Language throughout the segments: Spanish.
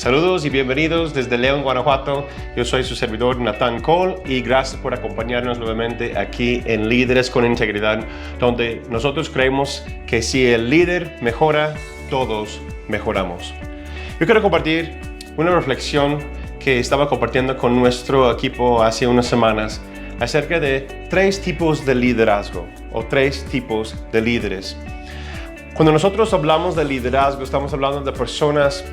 Saludos y bienvenidos desde León, Guanajuato. Yo soy su servidor Nathan Cole y gracias por acompañarnos nuevamente aquí en Líderes con Integridad, donde nosotros creemos que si el líder mejora, todos mejoramos. Yo quiero compartir una reflexión que estaba compartiendo con nuestro equipo hace unas semanas acerca de 3 tipos de liderazgo o 3 tipos de líderes. Cuando nosotros hablamos de liderazgo, estamos hablando de personas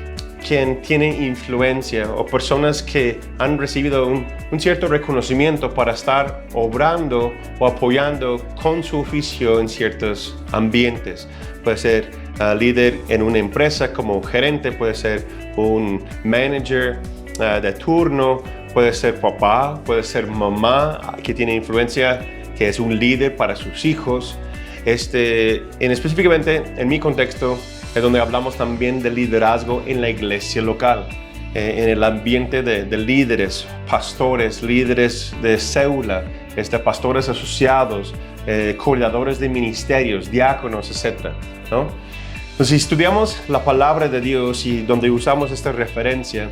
que tienen influencia o personas que han recibido un cierto reconocimiento para estar obrando o apoyando con su oficio en ciertos ambientes. Puede ser líder en una empresa como gerente, puede ser un manager de turno, puede ser papá, puede ser mamá que tiene influencia, que es un líder para sus hijos. Específicamente en mi contexto es donde hablamos también de liderazgo en la iglesia local, en el ambiente de líderes, pastores, líderes de célula, pastores asociados, coordinadores de ministerios, diáconos, etc., ¿no? Entonces, si estudiamos la palabra de Dios y donde usamos esta referencia,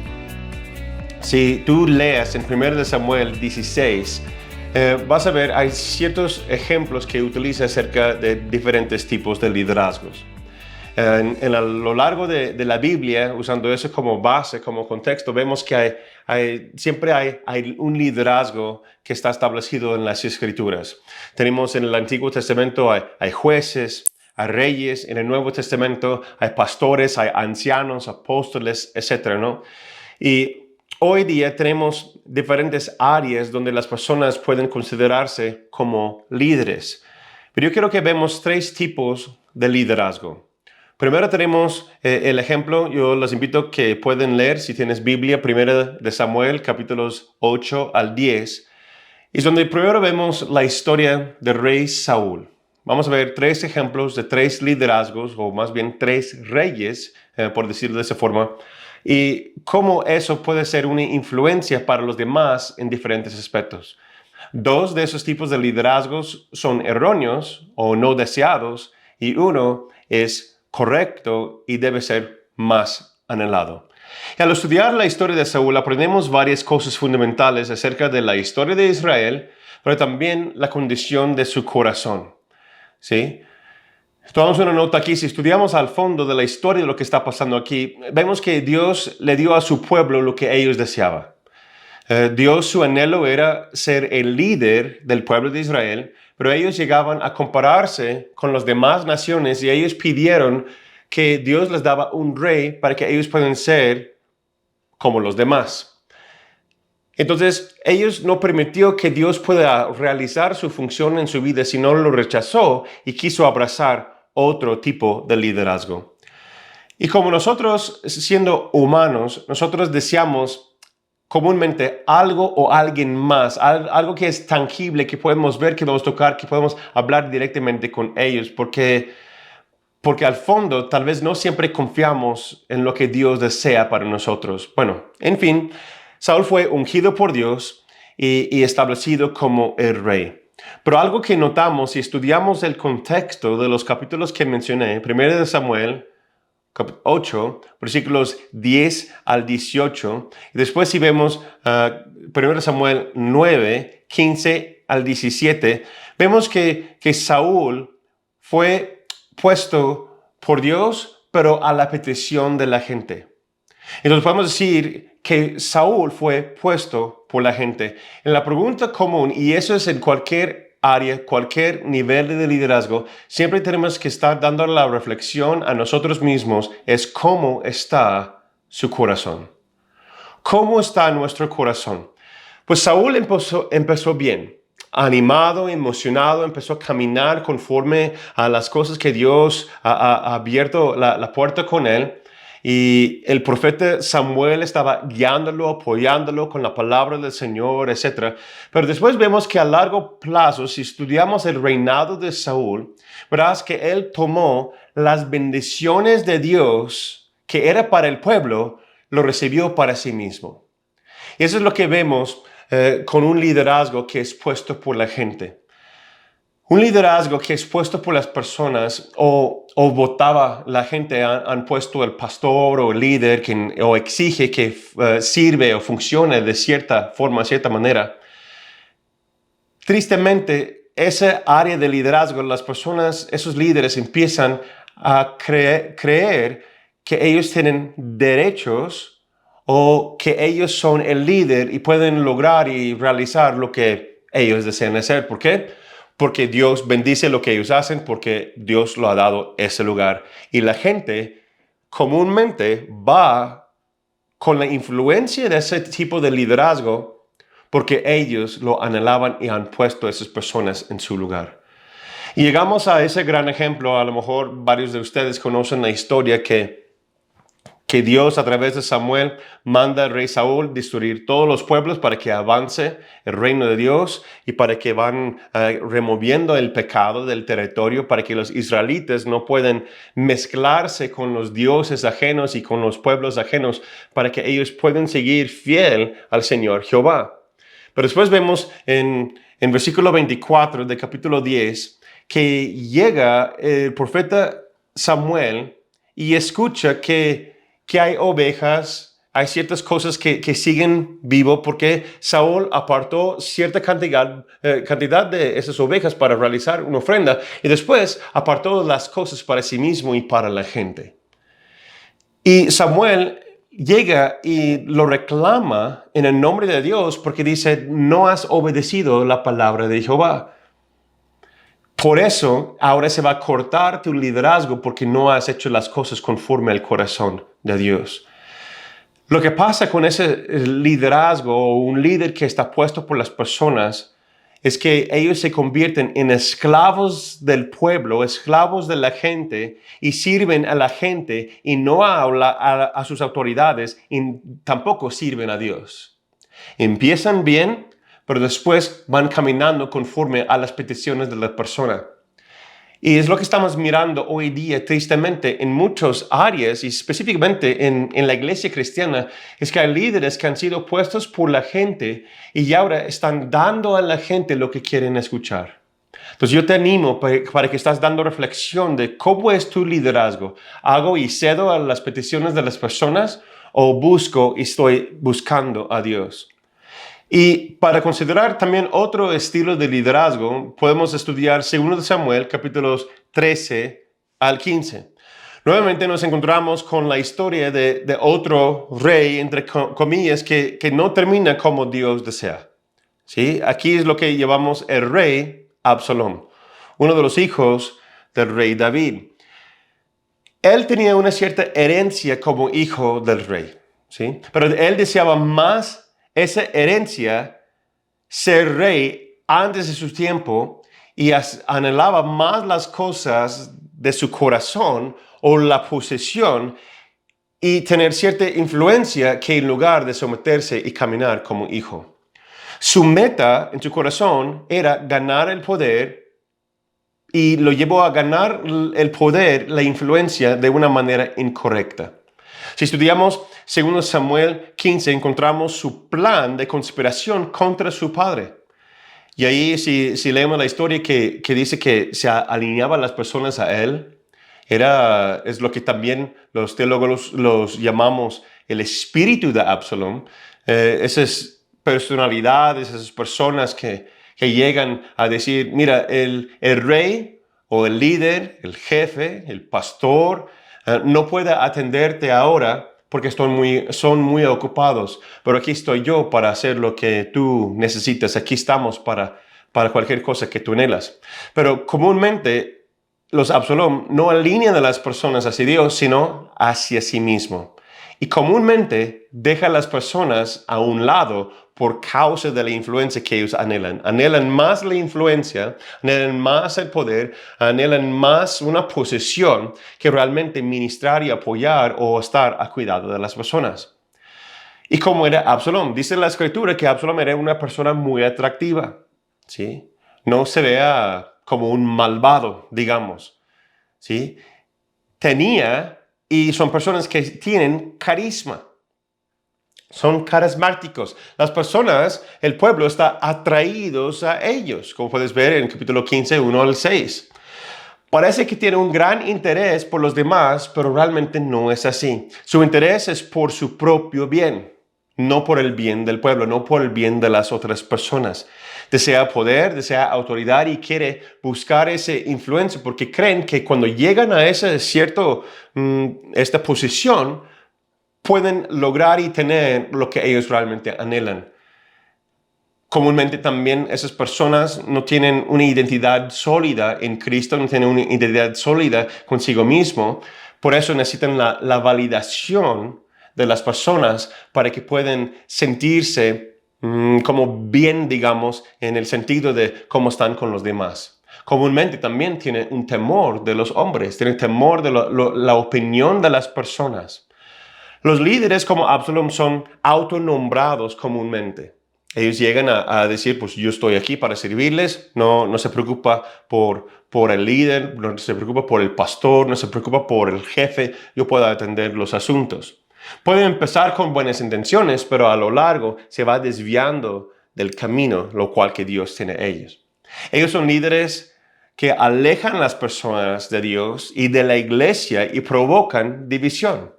si tú leas en 1 Samuel 16, vas a ver, hay ciertos ejemplos que utiliza acerca de diferentes tipos de liderazgos. A lo largo de la Biblia, usando eso como base, como contexto, vemos que siempre hay un liderazgo que está establecido en las Escrituras. Tenemos en el Antiguo Testamento hay jueces, hay reyes, en el Nuevo Testamento hay pastores, hay ancianos, apóstoles, etc., ¿no? Y hoy día tenemos diferentes áreas donde las personas pueden considerarse como líderes. Pero yo quiero que vemos 3 tipos de liderazgo. Primero tenemos el ejemplo, yo los invito a que pueden leer, si tienes Biblia, 1 Samuel, capítulos 8 al 10, es donde primero vemos la historia del rey Saúl. Vamos a ver 3 ejemplos de 3 liderazgos, o más bien 3 reyes, por decirlo de esa forma, y cómo eso puede ser una influencia para los demás en diferentes aspectos. 2 de esos tipos de liderazgos son erróneos o no deseados, y uno es correcto y debe ser más anhelado. Y al estudiar la historia de Saúl aprendemos varias cosas fundamentales acerca de la historia de Israel, pero también la condición de su corazón. ¿Sí? Tomamos una nota aquí. Si estudiamos al fondo de la historia de lo que está pasando aquí, vemos que Dios le dio a su pueblo lo que ellos deseaban. Dios, su anhelo era ser el líder del pueblo de Israel, pero ellos llegaban a compararse con las demás naciones y ellos pidieron que Dios les daba un rey para que ellos puedan ser como los demás. Entonces, ellos no permitió que Dios pueda realizar su función en su vida, sino lo rechazó y quiso abrazar otro tipo de liderazgo. Y como nosotros, siendo humanos, nosotros deseamos comúnmente algo o alguien más, algo que es tangible, que podemos ver, que podemos tocar, que podemos hablar directamente con ellos, porque al fondo tal vez no siempre confiamos en lo que Dios desea para nosotros. Bueno, en fin, Saúl fue ungido por Dios y establecido como el rey. Pero algo que notamos si estudiamos el contexto de los capítulos que mencioné, 1 Samuel 8, versículos 10 al 18. Y después si vemos 1 Samuel 9, 15 al 17, vemos que Saúl fue puesto por Dios, pero a la petición de la gente. Entonces podemos decir que Saúl fue puesto por la gente. En la pregunta común, y eso es en cualquier área, cualquier nivel de liderazgo, siempre tenemos que estar dando la reflexión a nosotros mismos, es cómo está su corazón. ¿Cómo está nuestro corazón? Pues Saúl empezó bien, animado, emocionado, empezó a caminar conforme a las cosas que Dios ha abierto la puerta con él. Y el profeta Samuel estaba guiándolo, apoyándolo con la palabra del Señor, etc. Pero después vemos que a largo plazo, si estudiamos el reinado de Saúl, verás que él tomó las bendiciones de Dios que era para el pueblo, lo recibió para sí mismo. Y eso es lo que vemos con un liderazgo que es puesto por la gente. Un liderazgo que es puesto por las personas o votaba, la gente han puesto el pastor o el líder o exige que sirve o funcione de cierta forma, de cierta manera. Tristemente, esa área de liderazgo, las personas, esos líderes empiezan a creer que ellos tienen derechos o que ellos son el líder y pueden lograr y realizar lo que ellos desean hacer. ¿Por qué? Porque Dios bendice lo que ellos hacen, porque Dios lo ha dado ese lugar. Y la gente comúnmente va con la influencia de ese tipo de liderazgo porque ellos lo anhelaban y han puesto a esas personas en su lugar. Y llegamos a ese gran ejemplo. A lo mejor varios de ustedes conocen la historia que Dios a través de Samuel manda al rey Saúl destruir todos los pueblos para que avance el reino de Dios y para que van removiendo el pecado del territorio, para que los israelitas no puedan mezclarse con los dioses ajenos y con los pueblos ajenos, para que ellos puedan seguir fiel al Señor Jehová. Pero después vemos en versículo 24 del capítulo 10 que llega el profeta Samuel y escucha que hay ovejas, hay ciertas cosas que siguen vivo porque Saúl apartó cierta cantidad de esas ovejas para realizar una ofrenda y después apartó las cosas para sí mismo y para la gente. Y Samuel llega y lo reclama en el nombre de Dios porque dice, no has obedecido la palabra de Jehová. Por eso ahora se va a cortar tu liderazgo porque no has hecho las cosas conforme al corazón de Dios. Lo que pasa con ese liderazgo o un líder que está puesto por las personas es que ellos se convierten en esclavos del pueblo, esclavos de la gente y sirven a la gente y no a sus autoridades y tampoco sirven a Dios. Empiezan bien, pero después van caminando conforme a las peticiones de la persona. Y es lo que estamos mirando hoy día, tristemente, en muchas áreas y específicamente en la iglesia cristiana, es que hay líderes que han sido puestos por la gente y ahora están dando a la gente lo que quieren escuchar. Entonces yo te animo para que estás dando reflexión de cómo es tu liderazgo. ¿Hago y cedo a las peticiones de las personas o busco y estoy buscando a Dios? Y para considerar también otro estilo de liderazgo, podemos estudiar 2 Samuel, capítulos 13 al 15. Nuevamente nos encontramos con la historia de otro rey, entre comillas, que no termina como Dios desea. ¿Sí? Aquí es lo que llamamos el rey Absalom, uno de los hijos del rey David. Él tenía una cierta herencia como hijo del rey, ¿sí? Pero él deseaba más esa herencia, ser rey antes de su tiempo y anhelaba más las cosas de su corazón o la posesión y tener cierta influencia que en lugar de someterse y caminar como hijo. Su meta en su corazón era ganar el poder y lo llevó a ganar el poder, la influencia de una manera incorrecta. Si estudiamos 2 Samuel 15, encontramos su plan de conspiración contra su padre. Y ahí si leemos la historia que dice que se alineaban las personas a él, es lo que también los teólogos los llamamos el espíritu de Absalom. Esas personalidades, esas personas que llegan a decir, mira, el rey o el líder, el jefe, el pastor, no puede atenderte ahora porque son muy ocupados, pero aquí estoy yo para hacer lo que tú necesitas. Aquí estamos para cualquier cosa que tú anhelas. Pero comúnmente los Absalom no alinean a las personas hacia Dios, sino hacia sí mismo. Y comúnmente deja a las personas a un lado por causa de la influencia que ellos anhelan. Anhelan más la influencia, anhelan más el poder, anhelan más una posesión que realmente ministrar y apoyar o estar a cuidado de las personas. Y como era Absalom, dice la escritura que Absalom era una persona muy atractiva, ¿sí? No se vea como un malvado, digamos, ¿sí? Y son personas que tienen carisma. Son carismáticos. Las personas, el pueblo está atraídos a ellos, como puedes ver en el capítulo 15, 1 al 6. Parece que tiene un gran interés por los demás, pero realmente no es así. Su interés es por su propio bien, no por el bien del pueblo, no por el bien de las otras personas. Desea poder, desea autoridad y quiere buscar esa influencia porque creen que cuando llegan a ese esta posición, pueden lograr y tener lo que ellos realmente anhelan. Comúnmente también esas personas no tienen una identidad sólida en Cristo, no tienen una identidad sólida consigo mismo. Por eso necesitan la validación de las personas para que puedan sentirse como bien, digamos, en el sentido de cómo están con los demás. Comúnmente también tienen un temor de los hombres, tienen temor de la opinión de las personas. Los líderes como Absalom son autonombrados comúnmente. Ellos llegan a decir, pues yo estoy aquí para servirles, no se preocupa por el líder, no se preocupa por el pastor, no se preocupa por el jefe, yo puedo atender los asuntos. Pueden empezar con buenas intenciones, pero a lo largo se va desviando del camino, lo cual que Dios tiene ellos. Ellos son líderes que alejan a las personas de Dios y de la iglesia y provocan división.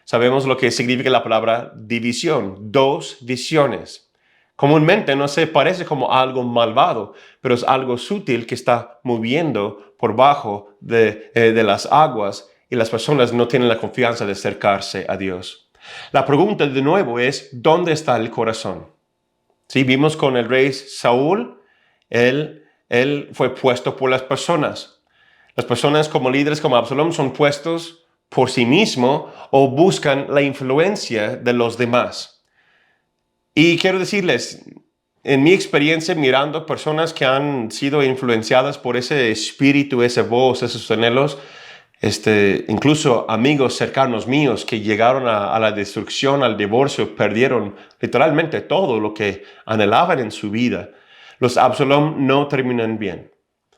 Sabemos lo que significa la palabra división, dos visiones. Comúnmente no se parece como algo malvado, pero es algo sutil que está moviendo por bajo de las aguas y las personas no tienen la confianza de acercarse a Dios. La pregunta de nuevo es, ¿dónde está el corazón? Sí, vimos con el rey Saúl, él fue puesto por las personas. Las personas como líderes como Absalom son puestos por sí mismo o buscan la influencia de los demás. Y quiero decirles, en mi experiencia mirando personas que han sido influenciadas por ese espíritu, esa voz, esos anhelos, incluso amigos cercanos míos que llegaron a la destrucción, al divorcio, perdieron literalmente todo lo que anhelaban en su vida. Los Absalom no terminan bien.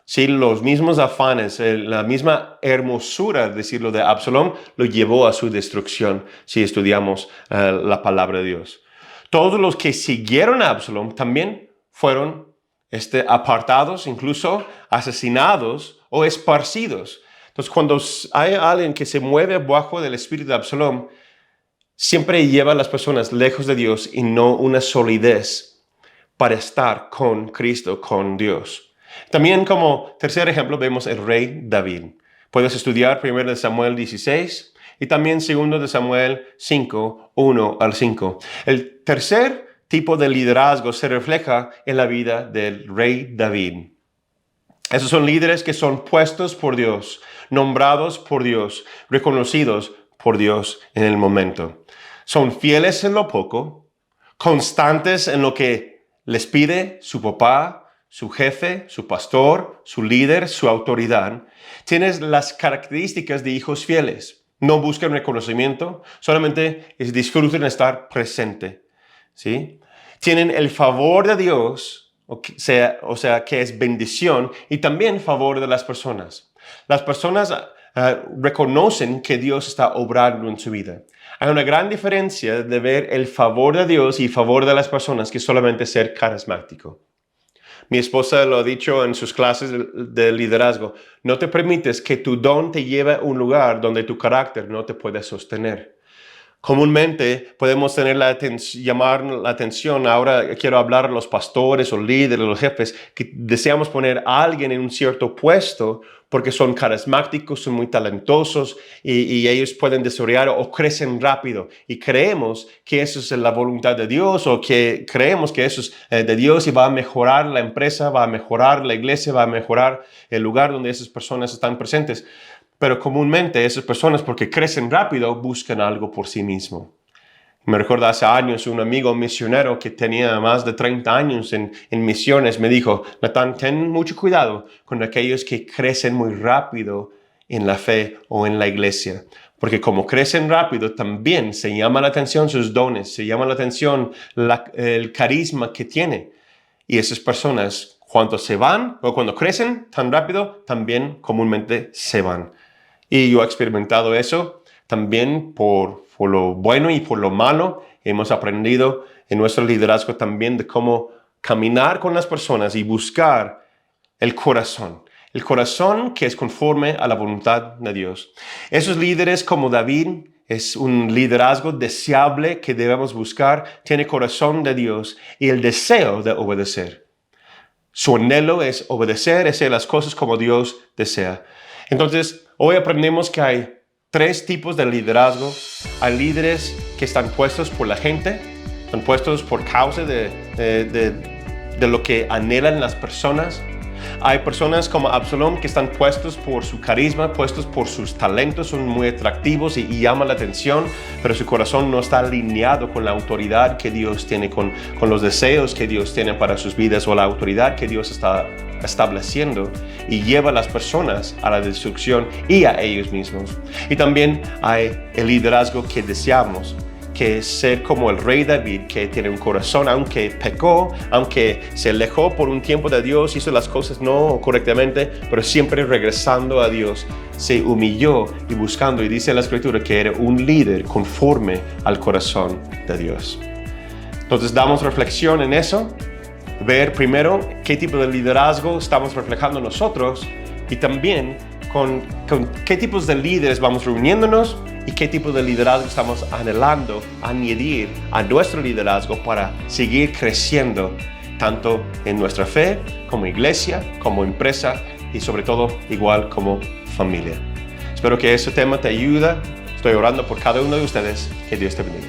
Sí, los mismos afanes, la misma hermosura, decirlo, de Absalom, lo llevó a su destrucción, si estudiamos la palabra de Dios. Todos los que siguieron a Absalom también fueron apartados, incluso asesinados o esparcidos. Entonces, cuando hay alguien que se mueve bajo del espíritu de Absalom, siempre lleva a las personas lejos de Dios y no una solidez para estar con Cristo, con Dios. También como tercer ejemplo vemos el rey David. Puedes estudiar 1 Samuel 16 y también 2 Samuel 5, 1 al 5. El tercer tipo de liderazgo se refleja en la vida del rey David. Esos son líderes que son puestos por Dios, nombrados por Dios, reconocidos por Dios en el momento. Son fieles en lo poco, constantes en lo que les pide su papá, su jefe, su pastor, su líder, su autoridad. Tienes las características de hijos fieles. No buscan reconocimiento, solamente disfrutan estar presente. ¿Sí? Tienen el favor de Dios, o sea, que es bendición, y también favor de las personas. Las personas reconocen que Dios está obrando en su vida. Hay una gran diferencia de ver el favor de Dios y favor de las personas que solamente ser carismático. Mi esposa lo ha dicho en sus clases de liderazgo. No te permites que tu don te lleve a un lugar donde tu carácter no te puede sostener. Comúnmente podemos llamar la atención, ahora quiero hablar a los pastores o líderes, los jefes, que deseamos poner a alguien en un cierto puesto porque son carismáticos, son muy talentosos y ellos pueden desarrollar o crecen rápido. Y creemos que eso es la voluntad de Dios o que creemos que eso es de Dios y va a mejorar la empresa, va a mejorar la iglesia, va a mejorar el lugar donde esas personas están presentes. Pero comúnmente esas personas, porque crecen rápido, buscan algo por sí mismo. Me recuerdo hace años un amigo misionero que tenía más de 30 años en misiones me dijo, Natán, ten mucho cuidado con aquellos que crecen muy rápido en la fe o en la iglesia. Porque como crecen rápido, también se llama la atención sus dones, se llama la atención el carisma que tiene. Y esas personas, cuando se van o cuando crecen tan rápido, también comúnmente se van. Y yo he experimentado eso también por lo bueno y por lo malo Hemos aprendido en nuestro liderazgo también de cómo caminar con las personas y buscar el corazón. El corazón que es conforme a la voluntad de Dios. Esos líderes como David es un liderazgo deseable que debemos buscar. Tiene corazón de Dios y el deseo de obedecer. Su anhelo es obedecer, hacer las cosas como Dios desea. Entonces, hoy aprendemos que hay 3 tipos de liderazgo. Hay líderes que están puestos por la gente, están puestos por causa de lo que anhelan las personas. Hay personas como Absalom que están puestos por su carisma, puestos por sus talentos, son muy atractivos y llaman la atención, pero su corazón no está alineado con la autoridad que Dios tiene, con los deseos que Dios tiene para sus vidas o la autoridad que Dios está estableciendo y lleva a las personas a la destrucción y a ellos mismos. Y también hay el liderazgo que deseamos, que es ser como el rey David, que tiene un corazón, aunque pecó, aunque se alejó por un tiempo de Dios, hizo las cosas no correctamente, pero siempre regresando a Dios, se humilló y buscando, y dice la Escritura que era un líder conforme al corazón de Dios. Entonces damos reflexión en eso, ver primero qué tipo de liderazgo estamos reflejando nosotros y también con qué tipos de líderes vamos reuniéndonos y qué tipo de liderazgo estamos anhelando añadir a nuestro liderazgo para seguir creciendo tanto en nuestra fe como iglesia, como empresa y sobre todo igual como familia. Espero que este tema te ayude. Estoy orando por cada uno de ustedes. Que Dios te bendiga.